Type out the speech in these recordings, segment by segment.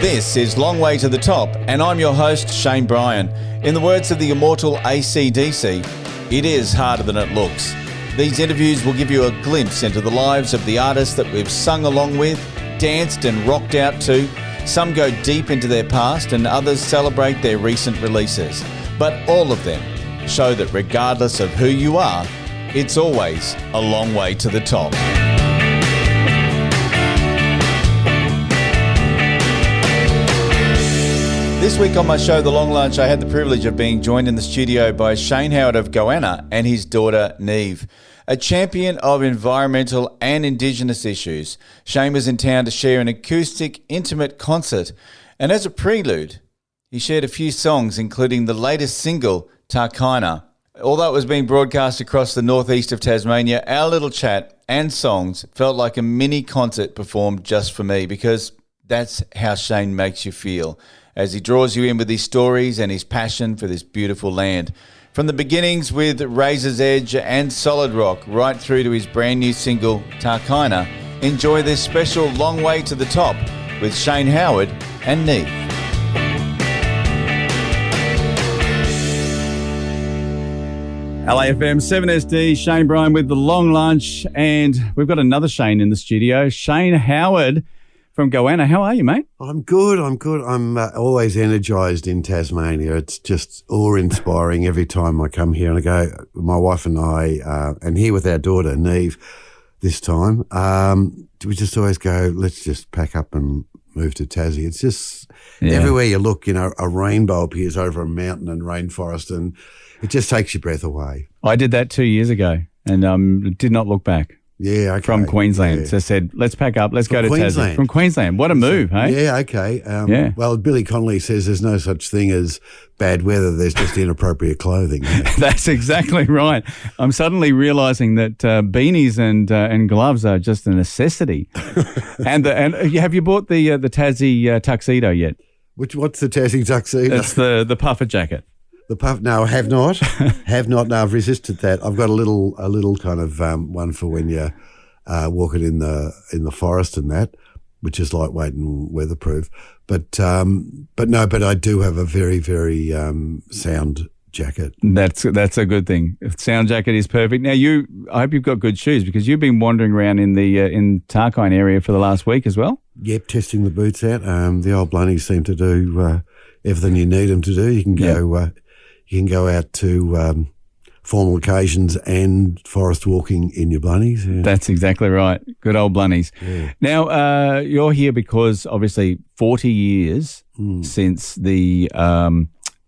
This is Long Way to the Top, and I'm your host, Shane Bryan. In the words of the immortal AC/DC, it is harder than it looks. These interviews will give you a glimpse into the lives of the artists that we've sung along with, danced and rocked out to. Some go deep into their past and others celebrate their recent releases. But all of them show that regardless of who you are, it's always a long way to the top. This week on my show, The Long Lunch, I had the privilege of being joined in the studio by Shane Howard of Goanna and his daughter Niamh. A champion of environmental and indigenous issues, Shane was in town to share an acoustic, intimate concert. And as a prelude, he shared a few songs, including the latest single, Takayna. Although it was being broadcast across the North East of Tasmania, our little chat and songs felt like a mini concert performed just for me, because that's how Shane makes you feel, as he draws you in with his stories and his passion for this beautiful land. From the beginnings with Razor's Edge and Solid Rock, right through to his brand new single, Takayna, enjoy this special Long Way to the Top with Shane Howard and Niamh. LAFM 7SD, Shane Bryan with The Long Lunch, and we've got another Shane in the studio, Shane Howard from Goanna. How are you, mate? I'm good. I'm always energised in Tasmania. It's just awe-inspiring every time I come here. And I go, my wife and I, and here with our daughter, Niamh, this time, we just always go, let's just pack up and move to Tassie. It's just everywhere you look, a rainbow appears over a mountain and rainforest, and it just takes your breath away. I did that 2 years ago and did not look back. Yeah, okay. From Queensland. Yeah. So I said, let's pack up, let's go to Tassie. From Queensland. What a move, hey? Yeah, okay. Well, Billy Connolly says there's no such thing as bad weather, there's just inappropriate clothing. That's exactly right. I'm suddenly realising that beanies and gloves are just a necessity. and have you bought the Tassie tuxedo yet? What's the Tassie tuxedo? It's the puffer jacket. The puff? No, I have not. No, I've resisted that. I've got a little kind of one for when you're walking in the forest and that, which is lightweight and weatherproof. But I do have a very, very sound jacket. That's a good thing. Sound jacket is perfect. Now I hope you've got good shoes, because you've been wandering around in the in Takayna area for the last week as well. Yep, testing the boots out. The old blunnies seem to do everything you need them to do. You can go. Yep. You can go out to formal occasions and forest walking in your blunnies. Yeah. That's exactly right. Good old blunnies. Yeah. Now, you're here because obviously 40 years since the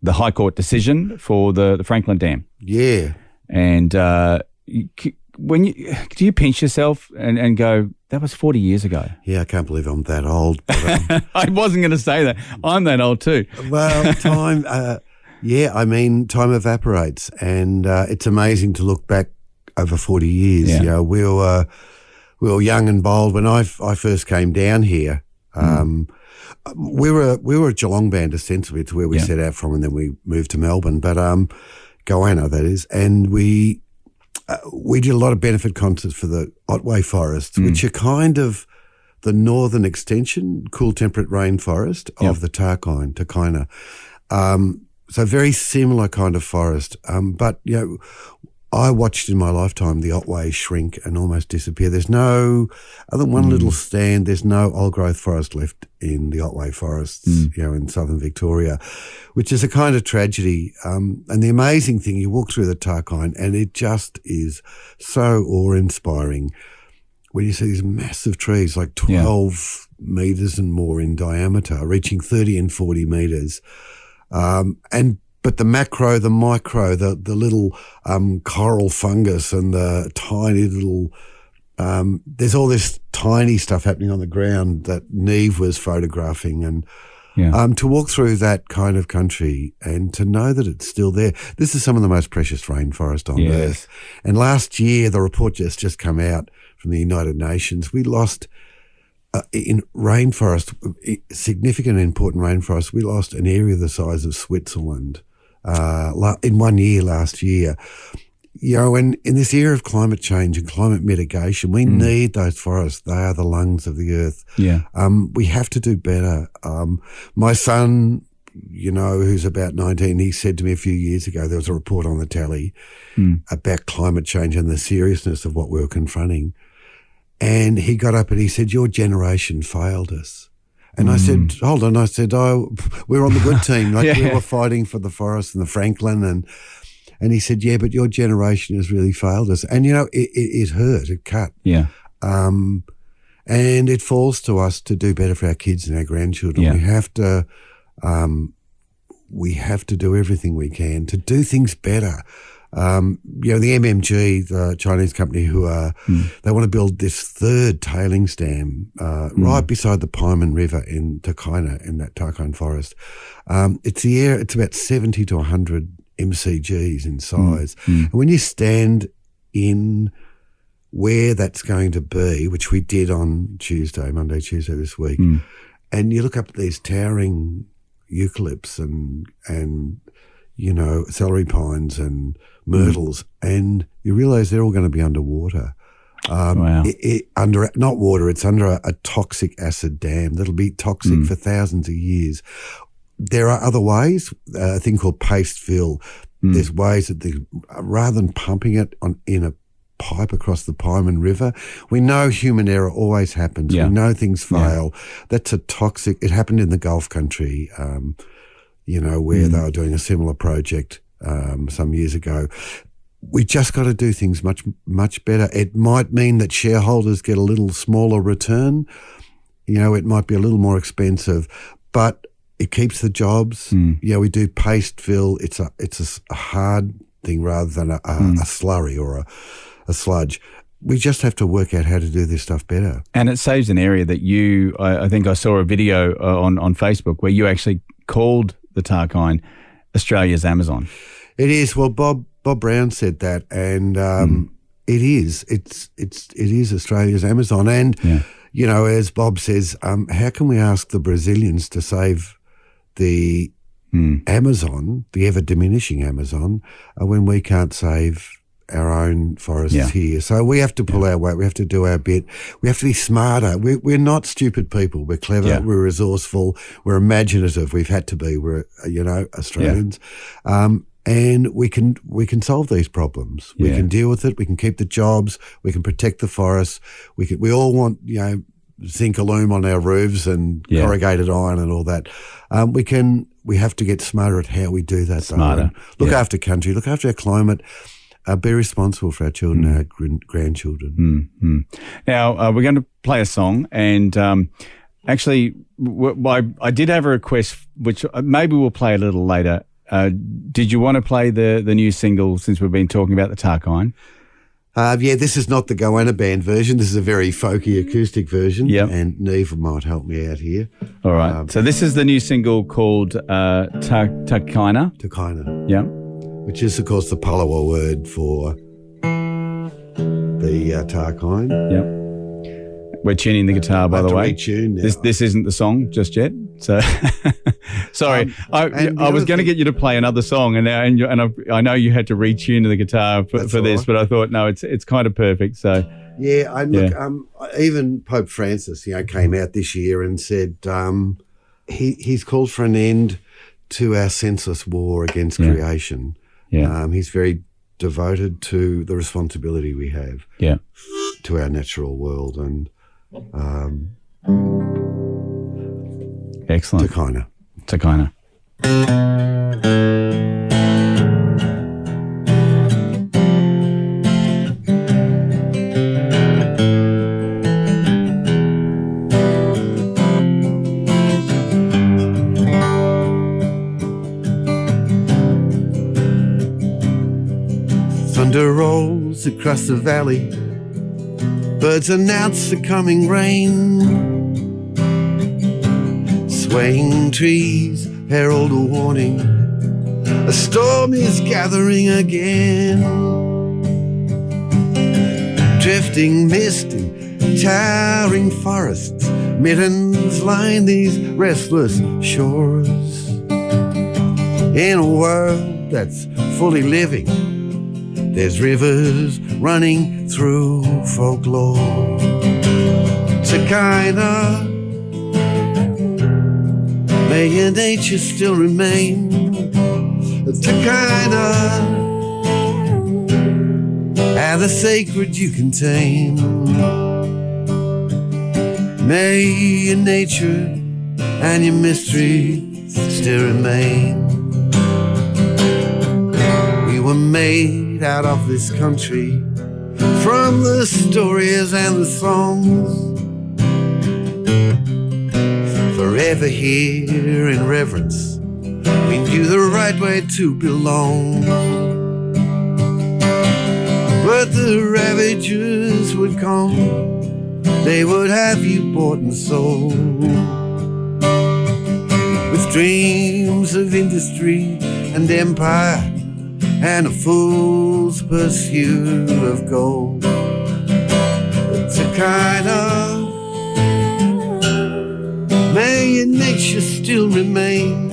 High Court decision for the Franklin Dam. Yeah. And do you pinch yourself and go, that was 40 years ago? Yeah, I can't believe I'm that old. But, I wasn't going to say that. I'm that old too. Well, time... Yeah, I mean, time evaporates, and it's amazing to look back over 40 years. Yeah. We were young and bold when I first came down here. We were a Geelong band, essentially. It's where we set out from, and then we moved to Melbourne. But Goanna, that is, and we did a lot of benefit concerts for the Otway forests, which are kind of the northern extension, cool temperate rainforest of the Takayna. So very similar kind of forest. But, I watched in my lifetime the Otway shrink and almost disappear. There's no, other than one little stand, there's no old growth forest left in the Otway forests, in southern Victoria, which is a kind of tragedy. And the amazing thing, you walk through the Takayna and it just is so awe-inspiring when you see these massive trees, like 12 metres and more in diameter, reaching 30 and 40 metres. But the macro, the micro, the little coral fungus and the tiny little, there's all this tiny stuff happening on the ground that Niamh was photographing, and to walk through that kind of country and to know that it's still there. This is some of the most precious rainforest on earth. And last year, the report just come out from the United Nations. We lost in rainforest, significant important rainforest, we lost an area the size of Switzerland in 1 year last year. And in this era of climate change and climate mitigation, we need those forests. They are the lungs of the earth. Yeah. We have to do better. My son, who's about 19, he said to me a few years ago, there was a report on the telly about climate change and the seriousness of what we were confronting. And he got up and he said, your generation failed us. And I said, hold on. I said, we're on the good team. We were fighting for the forest and the Franklin. And he said, yeah, but your generation has really failed us. And, it hurt, it cut. Yeah. And it falls to us to do better for our kids and our grandchildren. Yeah. We have to do everything we can to do things better. The MMG, the Chinese company, they want to build this third tailings dam right beside the Paiman River in Takayna, in that Takayna forest. It's about 70 to 100 MCGs in size. And when you stand in where that's going to be, which we did on Monday, Tuesday this week, and you look up at these towering eucalypts and celery pines and myrtles, and you realise they're all going to be underwater. Wow. Not water, it's under a toxic acid dam that'll be toxic for thousands of years. There are other ways, a thing called paste fill. There's ways that rather than pumping it in a pipe across the Paiman River, we know human error always happens. Yeah. We know things fail. That's a toxic, it happened in the Gulf country, where they were doing a similar project some years ago. We just got to do things much, much better. It might mean that shareholders get a little smaller return. It might be a little more expensive, but it keeps the jobs. We do paste fill. It's a hard thing rather than a slurry or a sludge. We just have to work out how to do this stuff better. And it saves an area that I think I saw a video on Facebook where you actually called the Takayna Australia's Amazon. It is. Well, Bob Brown said that, and it is. It is Australia's Amazon. And, as Bob says, how can we ask the Brazilians to save the Amazon, the ever-diminishing Amazon, when we can't save our own forests here? So we have to pull our weight. We have to do our bit. We have to be smarter. We're not stupid people. We're clever. Yeah. We're resourceful. We're imaginative. We've had to be. We're Australians, and we can solve these problems. We can deal with it. We can keep the jobs. We can protect the forests. We all want zinc aluminum on our roofs and corrugated iron and all that. We have to get smarter at how we do that. Smarter. Look after country. Look after our climate. Be responsible for our children and our grandchildren. Now, we're going to play a song, and actually, I did have a request, which maybe we'll play a little later. Did you want to play the new single, since we've been talking about the Takayna? This is not the Goanna band version. This is a very folky acoustic version, and Niamh might help me out here. All right. So this is the new single called Takayna. Takayna. Yeah. Which is, of course, the Palawa word for the Takayna. Yep. We're tuning the guitar, by the way. This isn't the song just yet. So, sorry, I was going to get you to play another song, and I know you had to retune the guitar for this, but I thought no, it's kind of perfect. So even Pope Francis, came out this year and said he's called for an end to our senseless war against creation. Yeah. He's very devoted to the responsibility we have to our natural world, and excellent. Takayna. Thunder rolls across the valley, birds announce the coming rain. Swaying trees herald a warning, a storm is gathering again. Drifting mist and towering forests, mittens line these restless shores. In a world that's fully living, There's rivers running through folklore. Takayna, may your nature still remain. Takayna, and the sacred you contain. May your nature and your mystery still remain. We were made out of this country, from the stories and the songs. Forever here in reverence, we knew the right way to belong. But the ravagers would come, they would have you bought and sold. With dreams of industry and empire, and a fool's pursuit of gold. It's a kind of, may your nature still remain.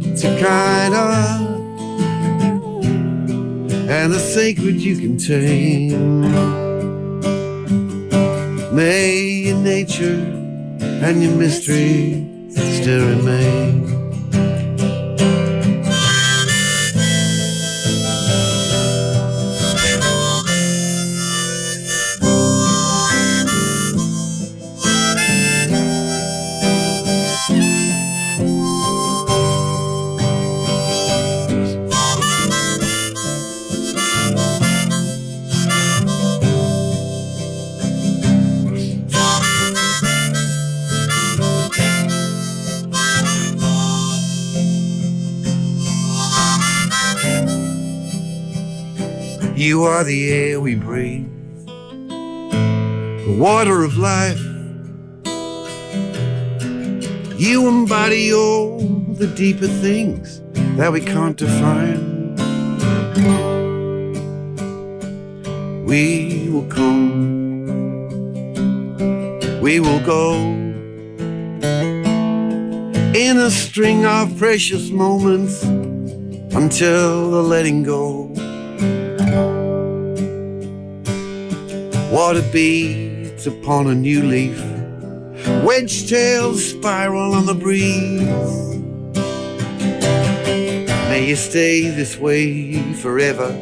It's a kind of, and the sacred you contain. May your nature and your mystery still remain. You are the air we breathe, the water of life. You embody all the deeper things that we can't define. We will come, we will go, in a string of precious moments until the letting go. Water beads upon a new leaf, wedge tails spiral on the breeze. May you stay this way forever,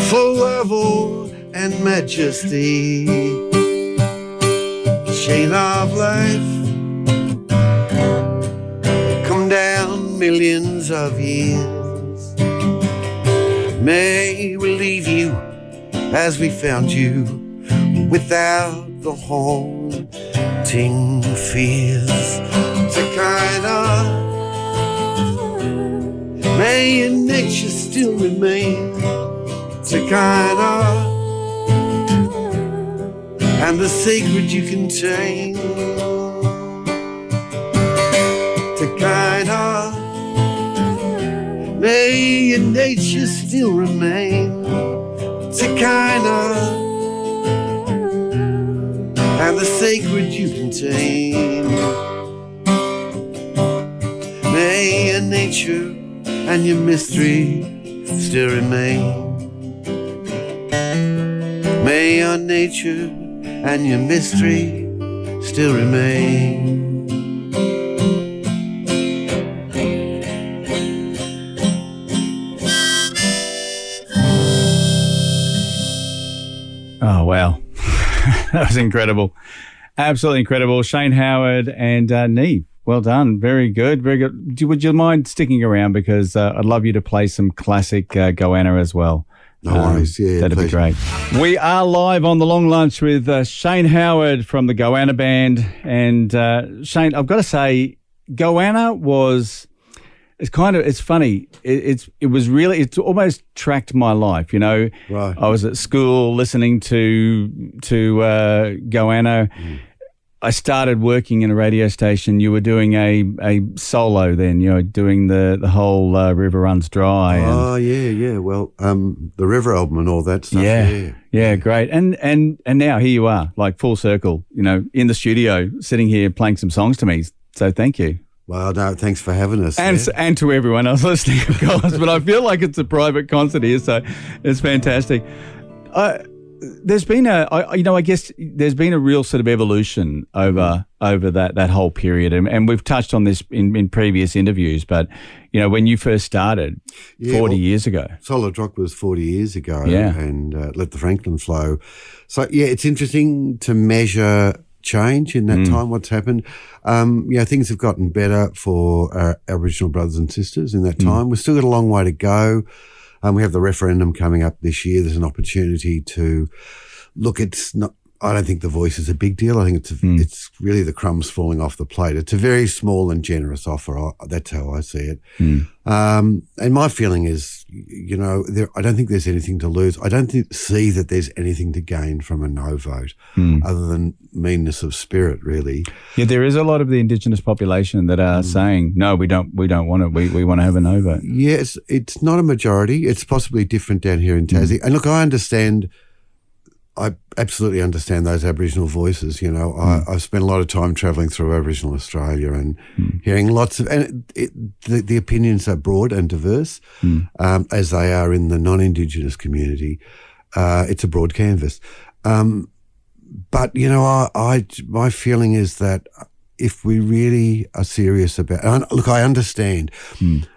full of awe and majesty. Chain of life, come down millions of years. May we leave you as we found you, without the haunting fears. Takayna, may your nature still remain. Takayna, and the sacred you contain. Takayna, may your nature still remain. Takayna, and the sacred you contain. May your nature and your mystery still remain. May your nature and your mystery still remain. Oh, wow. That was incredible. Absolutely incredible. Shane Howard and Niamh. Well done. Very good. Very good. Would you mind sticking around? Because I'd love you to play some classic Goanna as well. No worries. Yeah, that'd pleasure. be great. We are live on The Long Lunch with Shane Howard from the Goanna Band. And Shane, I've got to say, Goanna was... It's funny. It almost tracked my life, you know. Right. I was at school listening to Goanna. I started working in a radio station. You were doing a solo then, you know, doing the whole River Runs Dry. Oh, yeah. Well, the River album and all that stuff. Yeah, great. And now here you are, like full circle, you know, in the studio, sitting here playing some songs to me. So thank you. Well, no, thanks for having us. And to everyone else listening, of course. But I feel like it's a private concert here, so it's fantastic. There's been I guess there's been a real sort of evolution over that whole period, and we've touched on this in previous interviews. But when you first started 40 years ago, Solid Rock was 40 years ago, and Let the Franklin Flow. So it's interesting to measure change in that time. What's happened? Things have gotten better for our Aboriginal brothers and sisters in that time. We've still got a long way to go. We have the referendum coming up this year. There's an opportunity to look. I don't think the voice is a big deal. I think it's really the crumbs falling off the plate. It's a very small and generous offer. That's how I see it. And my feeling is, I don't think there's anything to lose. I don't see that there's anything to gain from a no vote, other than meanness of spirit, really. Yeah, there is a lot of the Indigenous population that are saying, no, we don't want it. We want to have a no vote. Yes, it's not a majority. It's possibly different down here in Tassie. And look, I absolutely understand those Aboriginal voices. I've spent a lot of time travelling through Aboriginal Australia and hearing lots of, and the opinions are broad and diverse, as they are in the non-Indigenous community. It's a broad canvas. But, my feeling is that if we really are serious about, look, I understand.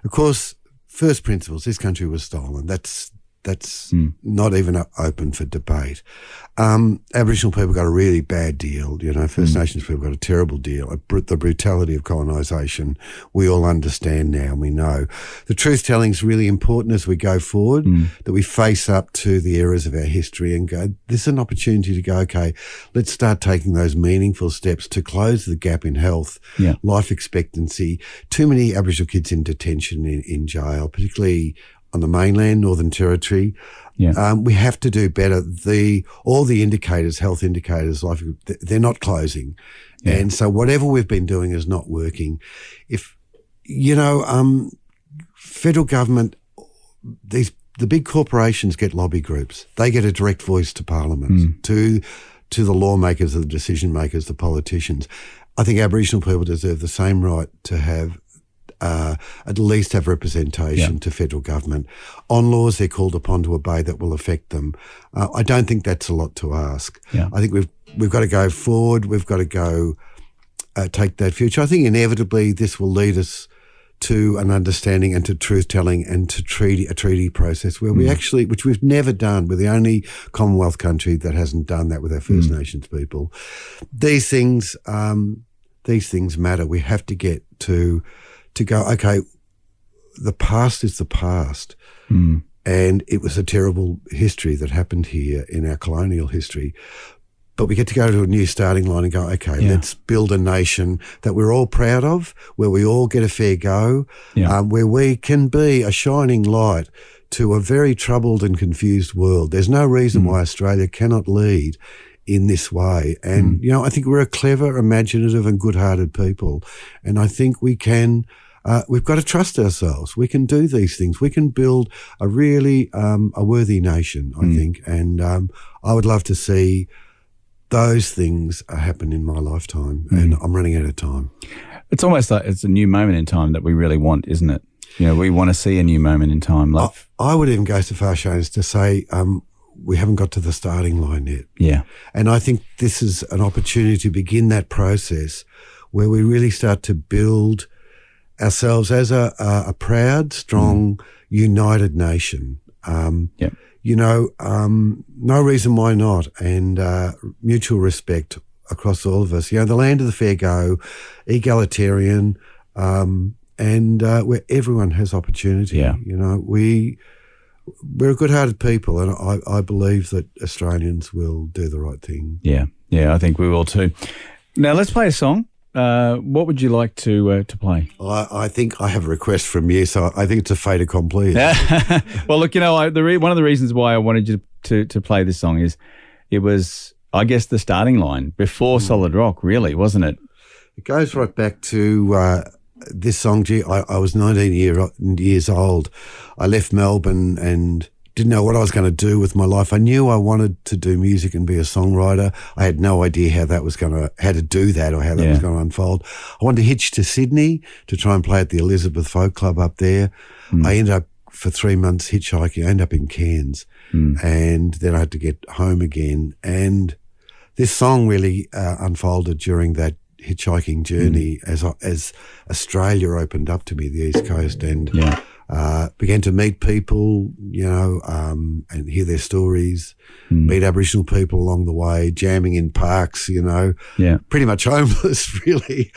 Of course, first principles, this country was stolen. That's not even open for debate. Aboriginal people got a really bad deal. First Nations people got a terrible deal. The brutality of colonisation, we all understand now, and we know. The truth-telling is really important as we go forward, that we face up to the errors of our history and go, this is an opportunity to go, okay, let's start taking those meaningful steps to close the gap in health, life expectancy. Too many Aboriginal kids in detention, in jail, particularly on the mainland, Northern Territory. We have to do better. All the indicators, health indicators, life, they're not closing. And so whatever we've been doing is not working. If, federal government, the big corporations get lobby groups. They get a direct voice to Parliament, to the lawmakers, the decision makers, the politicians. I think Aboriginal people deserve the same right to have at least have representation to federal government. On laws they're called upon to obey that will affect them. I don't think that's a lot to ask. I think we've got to go forward. We've got to go take that future. I think inevitably this will lead us to an understanding and to truth-telling and to a treaty process where we actually, which we've never done. We're the only Commonwealth country that hasn't done that with our First Nations people. These things matter. We have to get to go, okay, the past is the past. And it was a terrible history that happened here in our colonial history. But we get to go to a new starting line and go, okay, let's build a nation that we're all proud of, where we all get a fair go, where we can be a shining light to a very troubled and confused world. There's no reason why Australia cannot lead in this way. And, I think we're a clever, imaginative and good-hearted people. And I think we can... we've got to trust ourselves. We can do these things. We can build a really a worthy nation, I think. And I would love to see those things happen in my lifetime. And I'm running out of time. It's almost like it's a new moment in time that we really want, isn't it? We want to see a new moment in time. I would even go so far, Shane, as to say we haven't got to the starting line yet. Yeah. And I think this is an opportunity to begin that process where we really start to build ourselves as a proud, strong, united nation. No reason why not, and mutual respect across all of us. The land of the fair go, egalitarian, and where everyone has opportunity. We're a good-hearted people, and I believe that Australians will do the right thing. Yeah, I think we will too. Now let's play a song. What would you like to play? I think I have a request from you, so I think it's a fait accompli. Well, look, one of the reasons why I wanted you to play this song is it was, I guess, the starting line before Solid Rock, really, wasn't it? It goes right back to this song. I was 19 years old. I left Melbourne and didn't know what I was going to do with my life. I knew I wanted to do music and be a songwriter. I had no idea how to do that or how that was going to unfold. I wanted to hitch to Sydney to try and play at the Elizabeth Folk Club up there. I ended up for 3 months hitchhiking. I ended up in Cairns, and then I had to get home again. And this song really unfolded during that hitchhiking journey as Australia opened up to me, the East Coast, and began to meet people, and hear their stories, meet Aboriginal people along the way, jamming in parks, pretty much homeless really,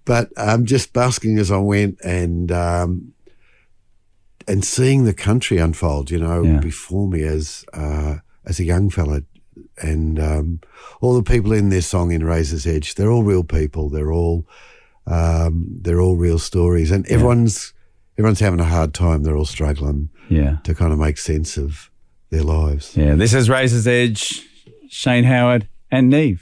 but just busking as I went and seeing the country unfold, before me as a young fella. And all the people in this song in Razor's Edge, they're all real people. They're all real stories, and everyone's having a hard time. They're all struggling to kind of make sense of their lives. Yeah, this is Razor's Edge, Shane Howard and Niamh.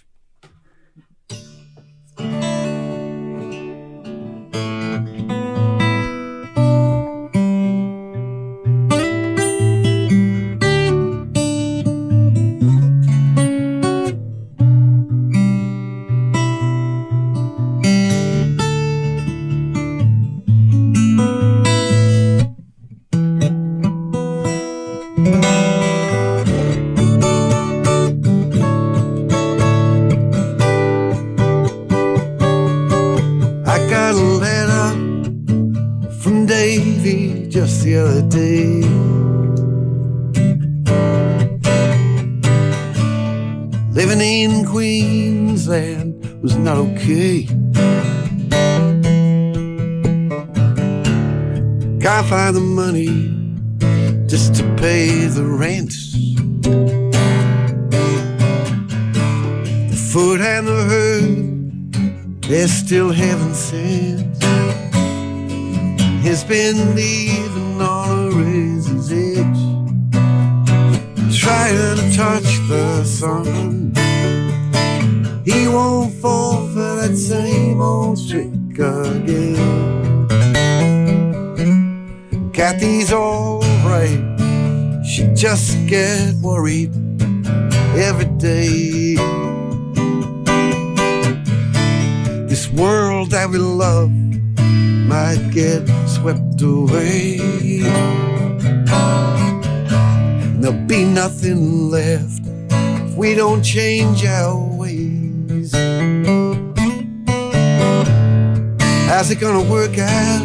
Just the other day, living in Queensland was not okay. Can't find the money just to pay the rent. The foot and the herd, they're still heaven sent. He's been leaving on a razor's edge, trying to touch the sun. He won't fall for that same old trick again. Kathy's alright, she just get worried every day. This world that we love might get swept away. There'll be nothing left if we don't change our ways. How's it gonna work out?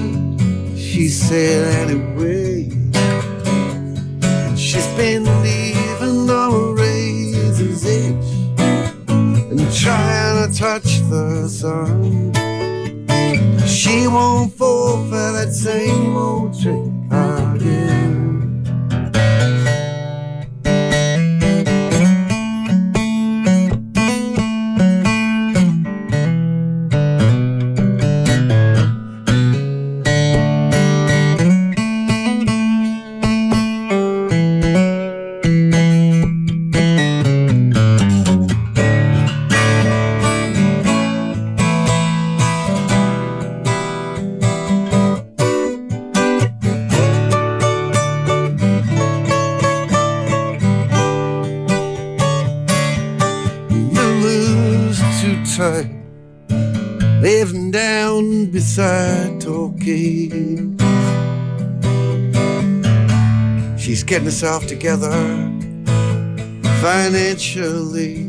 She said anyway. She's been leaving on a razor's edge and trying to touch the sun. She won't fall for that same old trick again. Living down beside Torquay, she's getting herself together financially.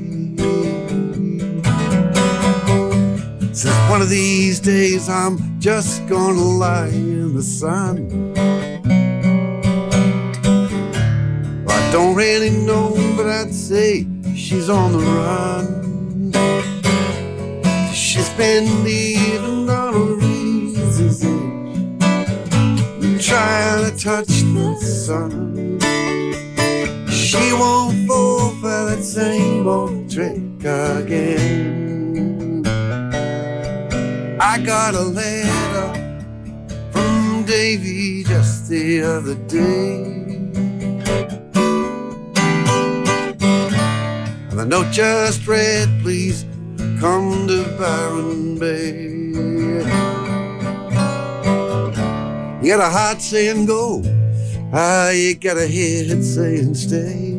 Says one of these days I'm just gonna lie in the sun. I don't really know, but I'd say she's on the run. She's been leaving on a razor's edge, trying to touch the sun. She won't fall for that same old trick again. I got a letter from Davy just the other day, and the note just read, please come to Byron Bay. You got a heart saying go, You gotta hear it saying stay.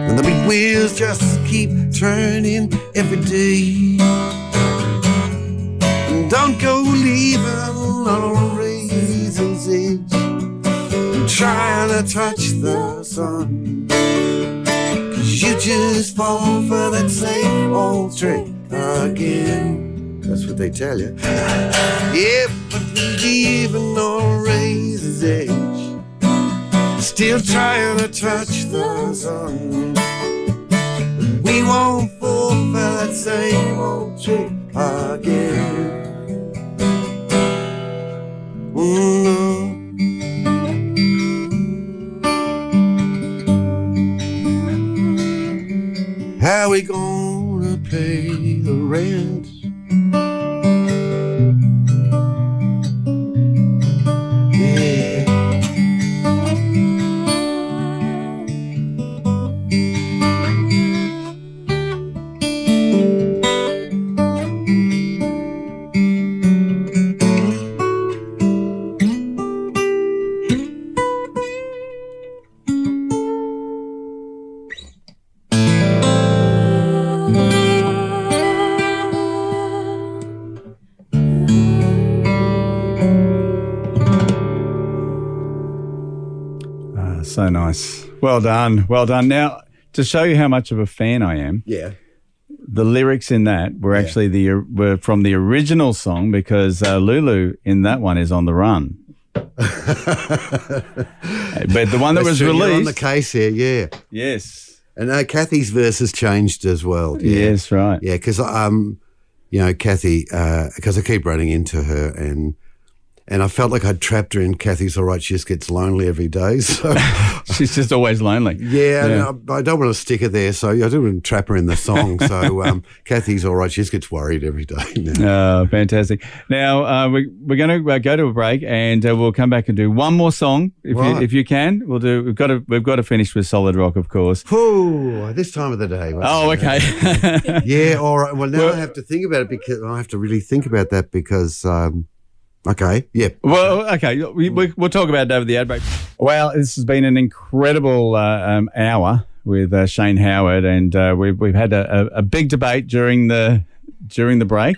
And the big wheels just keep turning every day. And don't go leaving on a raisin's edge and trying to touch the sun, 'cause you just fall for that same old trick again. That's what they tell you. Yeah, but leaving on a raisin's edge, still trying to touch the sun. We won't fall for that same old trick again. No. How we gonna pay the rent? Yeah. So nice. Well done. Well done. Now, to show you how much of a fan I am, Yeah. the lyrics in that were actually were from the original song, because Lulu in that one is on the run. But the one that was You're released. on the case here, yeah. Yes. And Kathy's verse has changed as well. Yeah. Yes, right. Yeah, because Kathy, because I keep running into her, and I felt like I'd trapped her in Kathy's All Right, she just gets lonely every day. So She's just always lonely. yeah. And I don't want to stick her there, so I don't want to trap her in the song. So Kathy's All Right, she just gets worried every day now. Fantastic. Now we're going to go to a break, and we'll come back and do one more song if you can. We've got to finish with Solid Rock, of course. Ooh, this time of the day. Oh, okay. Yeah, all right. Well, now I have to think about it, because I have to really think about that, because okay, yeah. Well, okay, we'll talk about it over the ad break. Well, this has been an incredible hour with Shane Howard, and we've had a big debate during the break.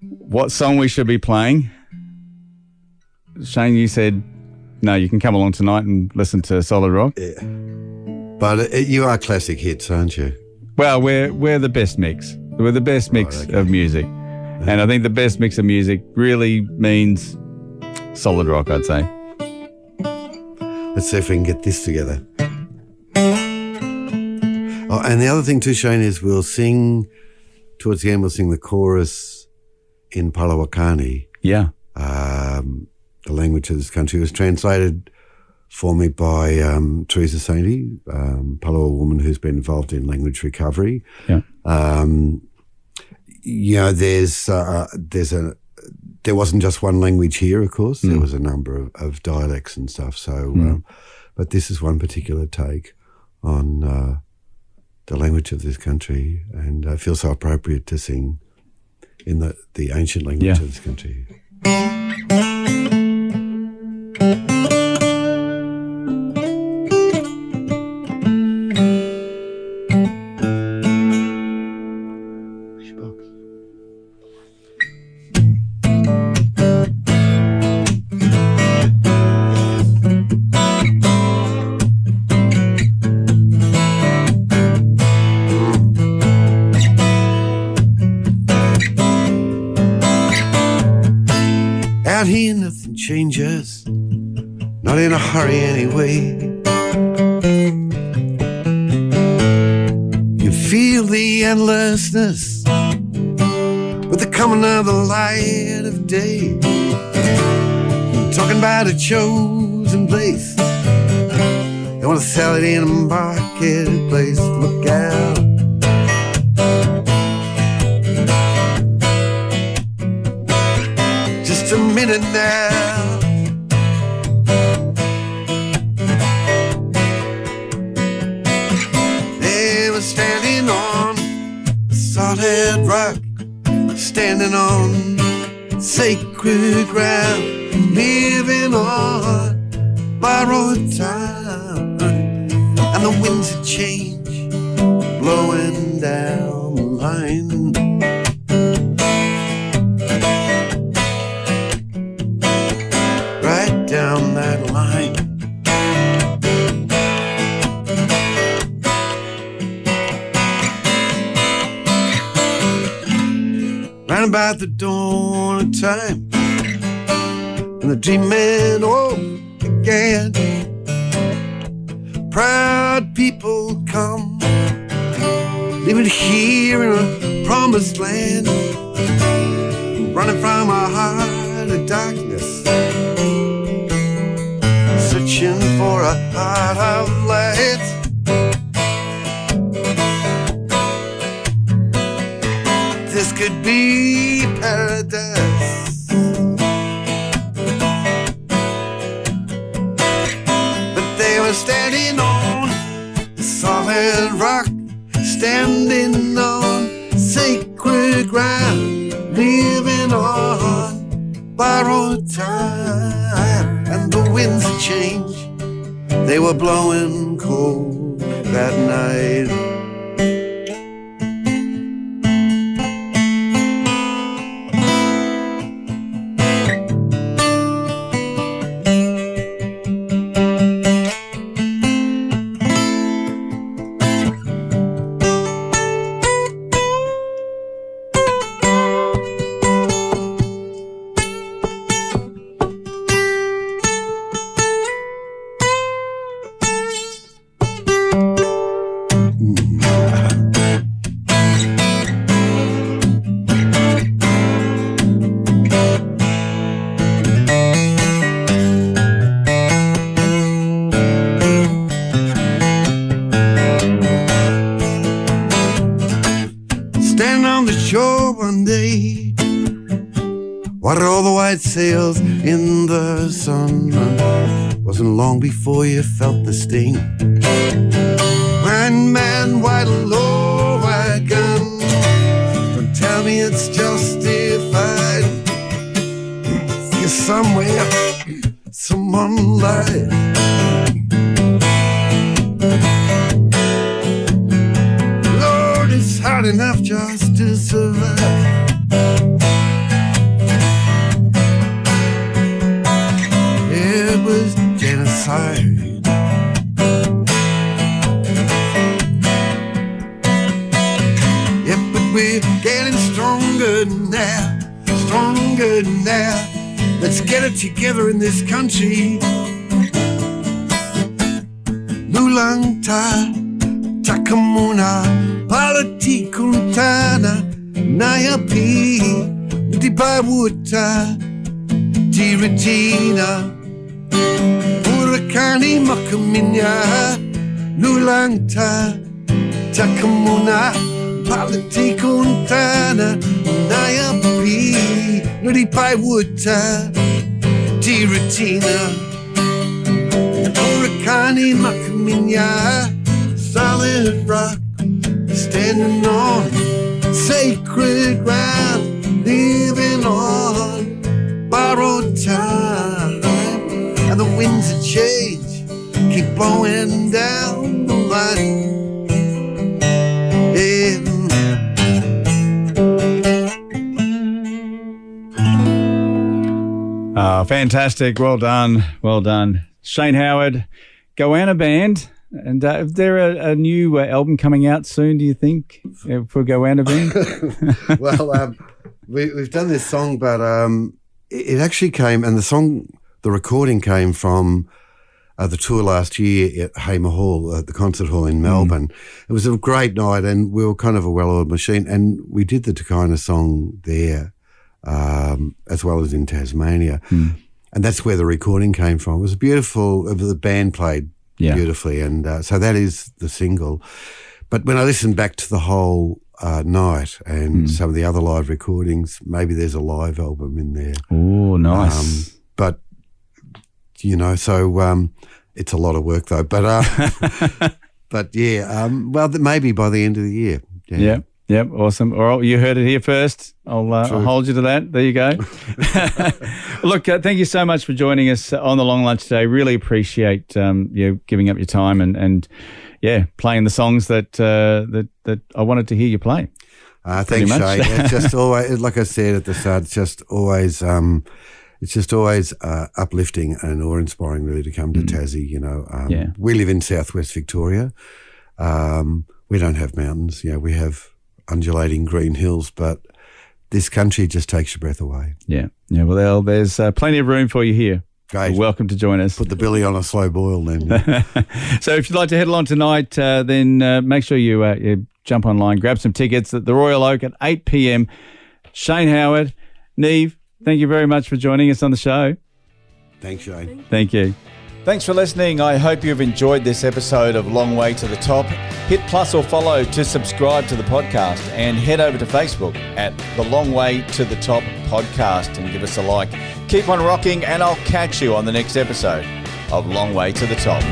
What song we should be playing? Shane, you said no. You can come along tonight and listen to Solid Rock. Yeah. But you are classic hits, aren't you? Well, we're the best mix. We're the best mix of music. And I think the best mix of music really means solid rock, I'd say. Let's see if we can get this together. Oh, and the other thing too, Shane, is towards the end, we'll sing the chorus in Palawakani. Yeah. The language of this country was translated for me by Teresa Sainty, Palawa woman who's been involved in language recovery. Yeah. There wasn't just one language here, of course. There was a number of dialects and stuff. So, but this is one particular take on the language of this country, and I feel so appropriate to sing in the ancient language of this country. Out here nothing changes, not in a hurry anyway. You feel the endlessness with the coming of the light of day. I'm talking about a chosen place. They want to sell it in a marketplace. Look out. Just a minute now. They were standing on solid rock, standing on sacred ground. living on borrowed time, and the winds of change blowing down the line. Right down that line. Round about the dawn of time, and the dreaming all began. Proud people come, living here in a promised land, running from a heart of darkness, searching for a heart of light. This could be paradise, but they were standing on the solid rock, standing on sacred ground, living on borrowed time, and the winds of change, they were blowing cold that night. Water all the white sails in the sun. Wasn't long before you felt the sting. White man, white low, white gun. Don't tell me it's justified. You're somewhere, someone lied. Lord, it's hard enough just to survive. It was genocide. Yeah, but we're getting stronger now, stronger now. Let's get it together in this country. Lulangta, takamuna, politikuntana, nayapi, dipawuta, tiritina. Murakani makaminya, lulangta, takamuna, politikuntana, nayapi, nudipaiwuta, tiritina. Murakani makaminya, solid rock, standing on sacred ground, living on borrowed time. And the winds of change keep blowing down the line. Yeah. Fantastic. Well done. Well done. Shane Howard, Goanna Band. And is there a new album coming out soon, do you think, for Goanna Band? Well, we've done this song, but it actually came, and the recording came from the tour last year at Hamer Hall, the concert hall in Melbourne. It was a great night, and we were kind of a well-oiled machine, and we did the takayna song there, as well as in Tasmania. And that's where the recording came from. It was beautiful. The band played beautifully, and so that is the single. But when I listened back to the whole night and some of the other live recordings, maybe there's a live album in there. Oh, nice. But, you know, so it's a lot of work though. But, but yeah, well, maybe by the end of the year. Yeah. Yep, awesome. All right, you heard it here first. I'll hold you to that. There you go. Look, thank you so much for joining us on the Long Lunch today. Really appreciate you giving up your time and playing the songs that I wanted to hear you play. Thanks, Shane. It's just always, like I said at the start, it's just always uplifting and awe-inspiring, really, to come to Tassie. We live in southwest Victoria. We don't have mountains. We have undulating green hills, but this country just takes your breath away. Yeah. Well, there's plenty of room for you here. Great. You're welcome to join us. Put the billy on a slow boil then. So if you'd like to head along tonight, then make sure you jump online, grab some tickets at the Royal Oak at 8 p.m. Shane Howard, Niamh, thank you very much for joining us on the show. Thanks, Shane. Thank you. Thanks for listening. I hope you've enjoyed this episode of Long Way to the Top. Hit plus or follow to subscribe to the podcast and head over to Facebook at the Long Way to the Top podcast and give us a like. Keep on rocking and I'll catch you on the next episode of Long Way to the Top.